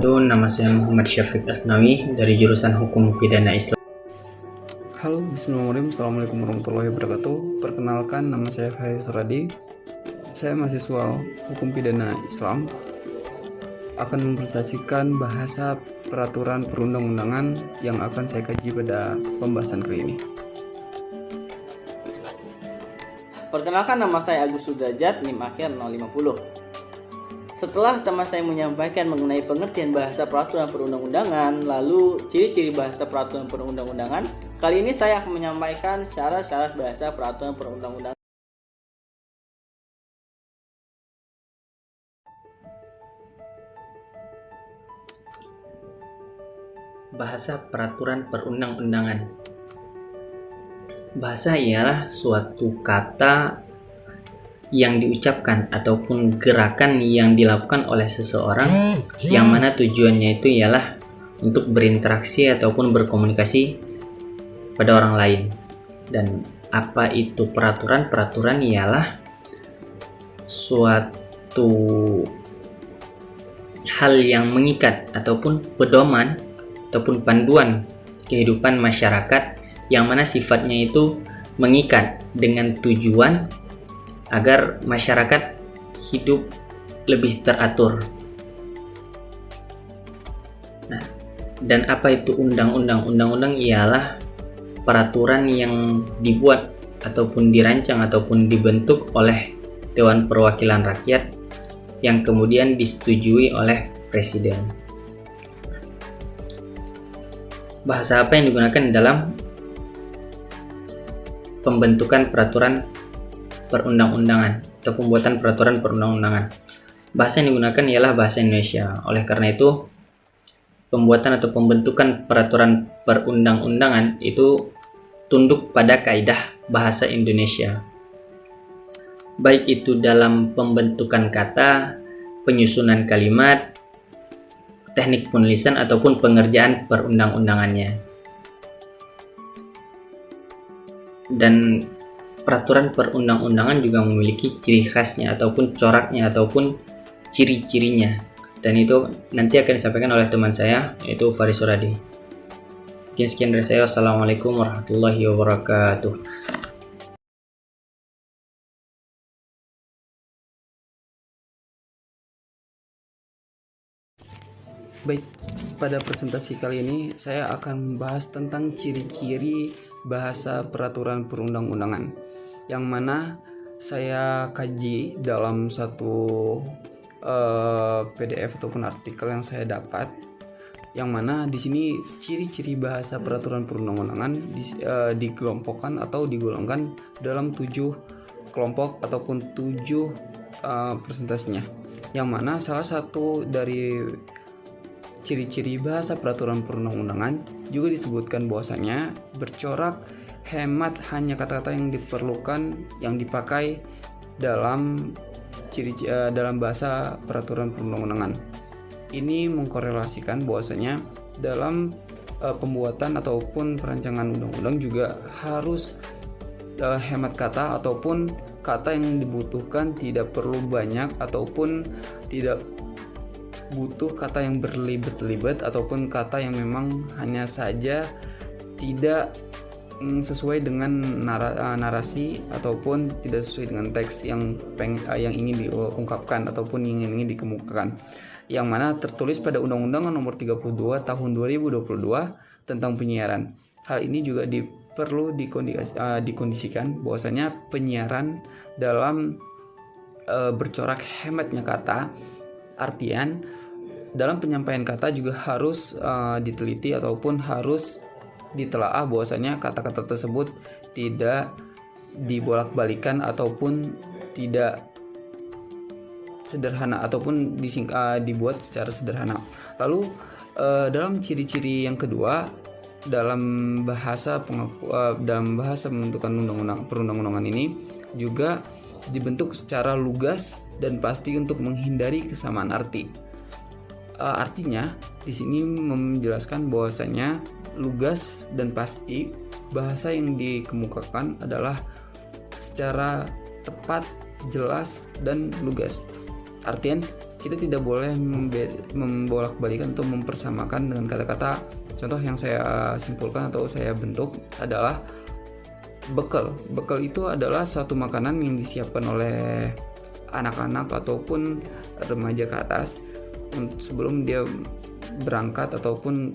wabarakatuh. Nama saya Muhammad Syafiq Asnawi dari jurusan Hukum Pidana Islam. Halo, bismillahirrahmanirrahim. Assalamualaikum warahmatullahi wabarakatuh. Perkenalkan, nama saya Faiz Suradi. Saya mahasiswa Hukum Pidana Islam. Akan mempresentasikan bahasa peraturan perundang-undangan yang akan saya kaji pada pembahasan kali ini. Perkenalkan, nama saya Agus Sudrajat, NIM akhir 050. Setelah teman saya menyampaikan mengenai pengertian bahasa peraturan perundang-undangan, lalu ciri-ciri bahasa peraturan perundang-undangan, kali ini saya akan menyampaikan syarat-syarat bahasa peraturan perundang-undangan. Bahasa peraturan perundang-undangan. Bahasa ialah suatu kata yang diucapkan ataupun gerakan yang dilakukan oleh seseorang yang mana tujuannya itu ialah untuk berinteraksi ataupun berkomunikasi pada orang lain. Dan apa itu peraturan? Peraturan ialah suatu hal yang mengikat ataupun pedoman ataupun panduan kehidupan masyarakat yang mana sifatnya itu mengikat dengan tujuan agar masyarakat hidup lebih teratur. Nah, dan apa itu undang-undang? Undang-undang ialah peraturan yang dibuat ataupun dirancang ataupun dibentuk oleh Dewan Perwakilan Rakyat yang kemudian disetujui oleh Presiden. Bahasa apa yang digunakan dalam pembentukan peraturan perundang-undangan atau pembuatan peraturan perundang-undangan? Bahasa yang digunakan ialah bahasa Indonesia. Oleh karena itu, pembuatan atau pembentukan peraturan perundang-undangan itu tunduk pada kaidah bahasa Indonesia. Baik itu dalam pembentukan kata, penyusunan kalimat, teknik penulisan ataupun pengerjaan perundang-undangannya. Dan peraturan perundang-undangan juga memiliki ciri khasnya ataupun coraknya ataupun ciri-cirinya, dan itu nanti akan disampaikan oleh teman saya, yaitu Faris Suradi. Sekian dari saya. Wassalamualaikum warahmatullahi wabarakatuh. Baik, pada presentasi kali ini saya akan membahas tentang ciri-ciri bahasa peraturan perundang-undangan, yang mana saya kaji dalam satu PDF ataupun artikel yang saya dapat, yang mana di sini ciri-ciri bahasa peraturan perundang-undangan dikelompokkan atau digolongkan dalam 7 kelompok ataupun 7 presentasinya, yang mana salah satu dari ciri-ciri bahasa peraturan perundang-undangan juga disebutkan bahwasanya bercorak, hemat, hanya kata-kata yang diperlukan yang dipakai dalam dalam bahasa peraturan perundang-undangan. Ini mengkorelasikan bahwasanya dalam pembuatan ataupun perancangan undang-undang juga harus hemat kata ataupun kata yang dibutuhkan tidak perlu banyak ataupun tidak butuh kata yang berlibat-libat ataupun kata yang memang hanya saja tidak sesuai dengan narasi ataupun tidak sesuai dengan teks yang ingin diungkapkan ataupun ingin dikemukakan, yang mana tertulis pada Undang-Undang Nomor 32 Tahun 2022 tentang penyiaran. Hal ini juga perlu dikondisikan bahwasanya penyiaran dalam bercorak hematnya kata, artian dalam penyampaian kata juga harus diteliti ataupun harus ditelaah bahwasanya kata-kata tersebut tidak dibolak-balikan ataupun tidak sederhana ataupun dibuat secara sederhana. Lalu dalam ciri-ciri yang kedua dalam bahasa pembentukan perundang-undangan ini juga dibentuk secara lugas dan pasti untuk menghindari kesamaan arti. Artinya di sini menjelaskan bahwasanya lugas dan pasti bahasa yang dikemukakan adalah secara tepat, jelas dan lugas. Artian kita tidak boleh membolak-balikan atau mempersamakan dengan kata-kata. Contoh yang saya simpulkan atau saya bentuk adalah bekal. Bekal itu adalah satu makanan yang disiapkan oleh anak-anak ataupun remaja ke atas sebelum dia berangkat ataupun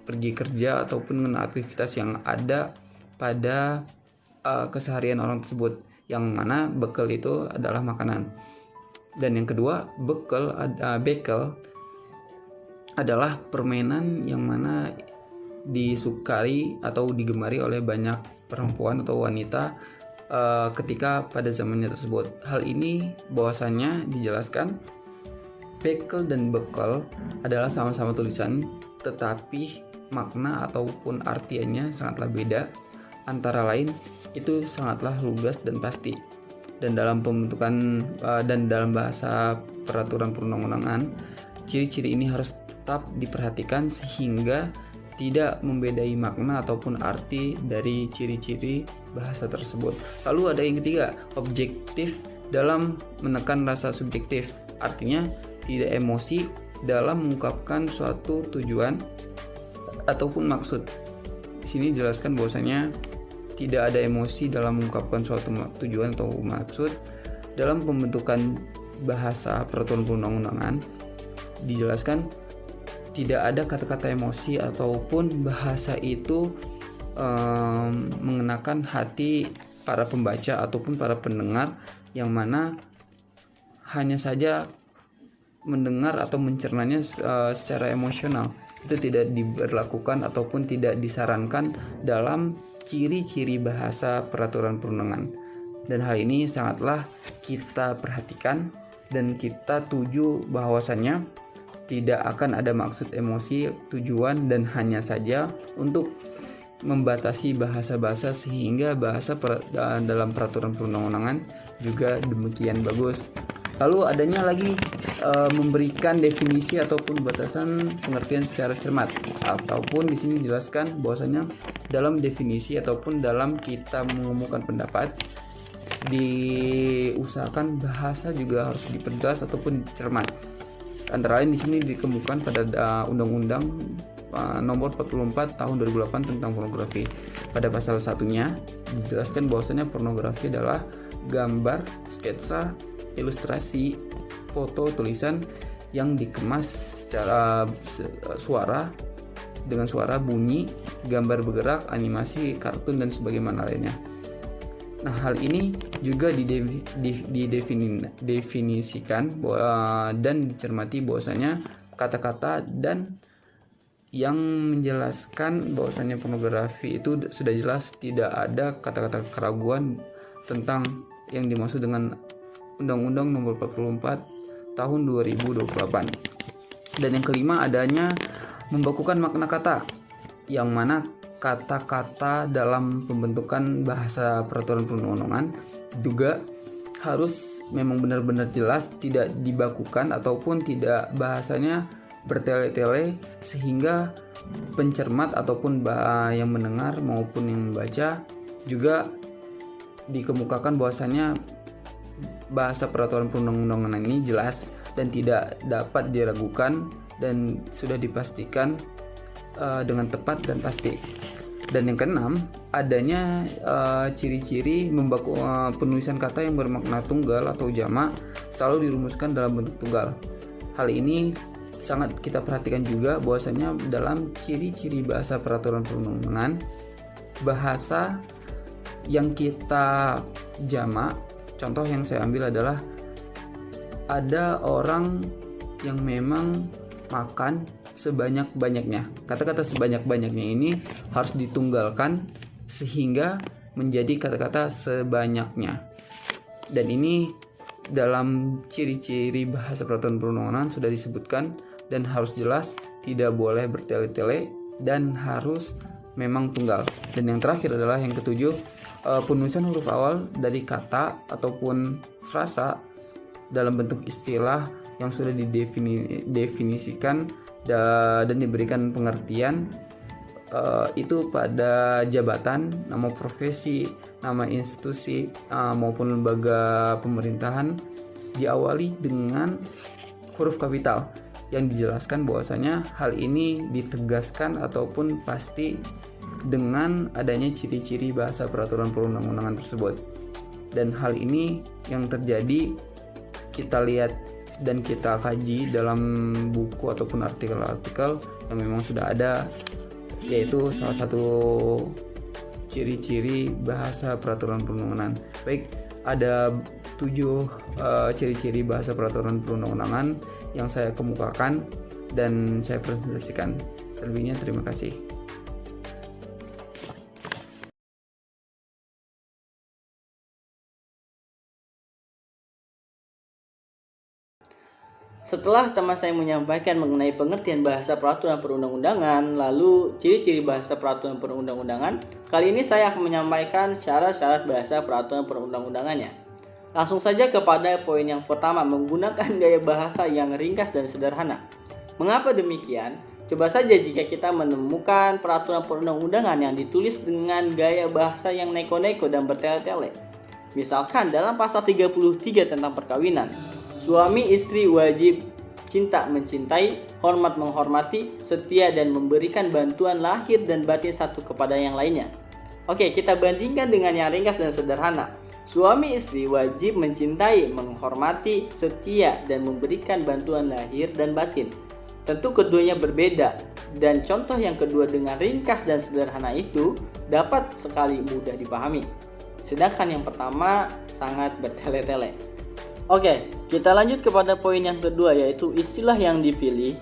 pergi kerja ataupun dengan aktivitas yang ada pada keseharian orang tersebut, yang mana bekal itu adalah makanan. Dan yang kedua, bekel adalah permainan yang mana disukai atau digemari oleh banyak perempuan atau wanita ketika pada zamannya tersebut. Hal ini bahwasanya dijelaskan bekel dan bekal adalah sama-sama tulisan, tetapi makna ataupun artiannya sangatlah beda. Antara lain itu sangatlah lugas dan pasti. Dan dalam pembentukan dan dalam bahasa peraturan perundang-undangan, ciri-ciri ini harus tetap diperhatikan sehingga tidak membedai makna ataupun arti dari ciri-ciri bahasa tersebut. Lalu ada yang ketiga, objektif dalam menekan rasa subjektif. Artinya tidak emosi dalam mengungkapkan suatu tujuan ataupun maksud. Di sini dijelaskan bahwasanya tidak ada emosi dalam mengungkapkan suatu tujuan atau maksud. Dalam pembentukan bahasa peraturan perundang-undangan dijelaskan tidak ada kata-kata emosi ataupun bahasa itu mengenakan hati para pembaca ataupun para pendengar, yang mana hanya saja mendengar atau mencernanya secara emosional. Itu tidak diberlakukan ataupun tidak disarankan dalam ciri-ciri bahasa peraturan perundangan. Dan hal ini sangatlah kita perhatikan dan kita tuju bahwasannya tidak akan ada maksud emosi, tujuan, dan hanya saja untuk membatasi bahasa-bahasa sehingga bahasa dalam peraturan perundang-undangan juga demikian bagus. Lalu adanya lagi memberikan definisi ataupun batasan pengertian secara cermat, ataupun di sini dijelaskan bahwasanya dalam definisi ataupun dalam kita mengumumkan pendapat diusahakan bahasa juga harus diperjelas ataupun cermat. Antara lain di sini dikemukakan pada Undang-Undang Nomor 44 Tahun 2008 tentang pornografi. Pada pasal satunya dijelaskan bahwasanya pornografi adalah gambar, sketsa, ilustrasi, foto, tulisan yang dikemas secara suara, dengan suara, bunyi, gambar bergerak, animasi, kartun, dan sebagaimana lainnya. Nah, hal ini juga didefinisikan dan dicermati bahwasanya kata-kata dan yang menjelaskan bahwasanya pornografi itu sudah jelas tidak ada kata-kata keraguan tentang yang dimaksud dengan Undang-Undang Nomor 44 Tahun 2028. Dan yang kelima adanya membakukan makna kata, yang mana kata-kata dalam pembentukan bahasa peraturan perundang-undangan juga harus memang benar-benar jelas, tidak dibakukan ataupun tidak bahasanya bertele-tele, sehingga pencermat ataupun yang mendengar maupun yang membaca juga dikemukakan bahwasanya bahasa peraturan perundang-undangan ini jelas dan tidak dapat diragukan dan sudah dipastikan dengan tepat dan pasti. Dan yang keenam, adanya ciri-ciri penulisan kata yang bermakna tunggal atau jamak selalu dirumuskan dalam bentuk tunggal. Hal ini sangat kita perhatikan juga bahwasanya dalam ciri-ciri bahasa peraturan perundang-undangan, bahasa yang kita jamak, contoh yang saya ambil adalah ada orang yang memang makan sebanyak-banyaknya. Kata-kata sebanyak-banyaknya ini harus ditunggalkan sehingga menjadi kata-kata sebanyaknya. Dan ini dalam ciri-ciri bahasa peraturan perundang-undangan sudah disebutkan dan harus jelas, tidak boleh bertele-tele dan harus memang tunggal. Dan yang terakhir adalah yang ketujuh, penulisan huruf awal dari kata ataupun frasa dalam bentuk istilah yang sudah didefinisikan dan diberikan pengertian itu pada jabatan, nama profesi, nama institusi maupun lembaga pemerintahan, diawali dengan huruf kapital yang dijelaskan bahwasanya hal ini ditegaskan ataupun pasti dengan adanya ciri-ciri bahasa peraturan perundang-undangan tersebut. Dan hal ini yang terjadi kita lihat dan kita kaji dalam buku ataupun artikel-artikel yang memang sudah ada, yaitu salah satu ciri-ciri bahasa peraturan perundang-undangan. Baik, ada 7 ciri-ciri bahasa peraturan perundang-undangan yang saya kemukakan dan saya presentasikan. Selebihnya terima kasih. Setelah teman saya menyampaikan mengenai pengertian bahasa peraturan perundang-undangan, lalu ciri-ciri bahasa peraturan perundang-undangan, kali ini saya akan menyampaikan syarat-syarat bahasa peraturan perundang-undangannya. Langsung saja kepada poin yang pertama, menggunakan gaya bahasa yang ringkas dan sederhana. Mengapa demikian? Coba saja jika kita menemukan peraturan perundang-undangan yang ditulis dengan gaya bahasa yang neko-neko dan bertele-tele. Misalkan dalam pasal 33 tentang perkawinan, suami istri wajib cinta mencintai, hormat menghormati, setia dan memberikan bantuan lahir dan batin satu kepada yang lainnya. Oke, kita bandingkan dengan yang ringkas dan sederhana. Suami istri wajib mencintai, menghormati, setia dan memberikan bantuan lahir dan batin. Tentu keduanya berbeda, dan contoh yang kedua dengan ringkas dan sederhana itu dapat sekali mudah dipahami. Sedangkan yang pertama sangat bertele-tele. Oke, kita lanjut kepada poin yang kedua, yaitu istilah yang dipilih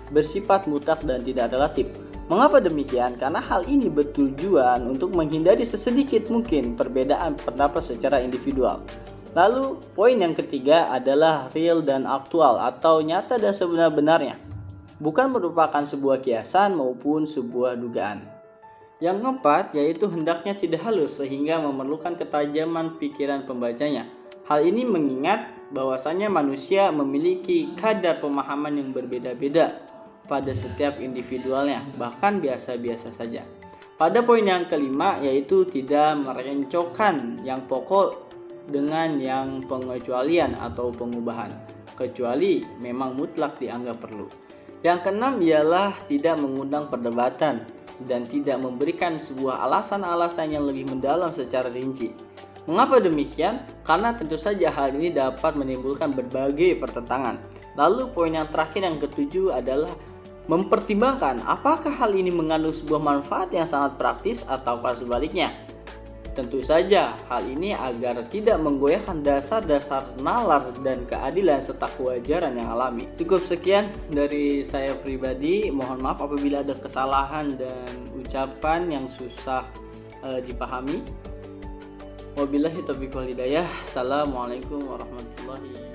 bersifat mutlak dan tidak relatif. Mengapa demikian? Karena hal ini bertujuan untuk menghindari sesedikit mungkin perbedaan pendapat secara individual. Lalu, poin yang ketiga adalah real dan aktual atau nyata dan sebenar-benarnya. Bukan merupakan sebuah kiasan maupun sebuah dugaan. Yang keempat, yaitu hendaknya tidak halus sehingga memerlukan ketajaman pikiran pembacanya. Hal ini mengingat bahwasanya manusia memiliki kadar pemahaman yang berbeda-beda pada setiap individualnya, bahkan biasa-biasa saja. Pada poin yang kelima, yaitu tidak merencokkan yang pokok dengan yang pengecualian atau pengubahan, kecuali memang mutlak dianggap perlu. Yang keenam ialah tidak mengundang perdebatan dan tidak memberikan sebuah alasan-alasan yang lebih mendalam secara rinci. Mengapa demikian? Karena tentu saja hal ini dapat menimbulkan berbagai pertentangan. Lalu poin yang terakhir yang ketujuh adalah mempertimbangkan apakah hal ini mengandung sebuah manfaat yang sangat praktis ataukah sebaliknya. Tentu saja hal ini agar tidak menggoyahkan dasar-dasar nalar dan keadilan serta kewajaran yang alami. Cukup sekian dari saya pribadi. Mohon maaf apabila ada kesalahan dan ucapan yang susah dipahami. Wabillahi taufiq wal hidayah. Assalamualaikum warahmatullahi wabarakatuh.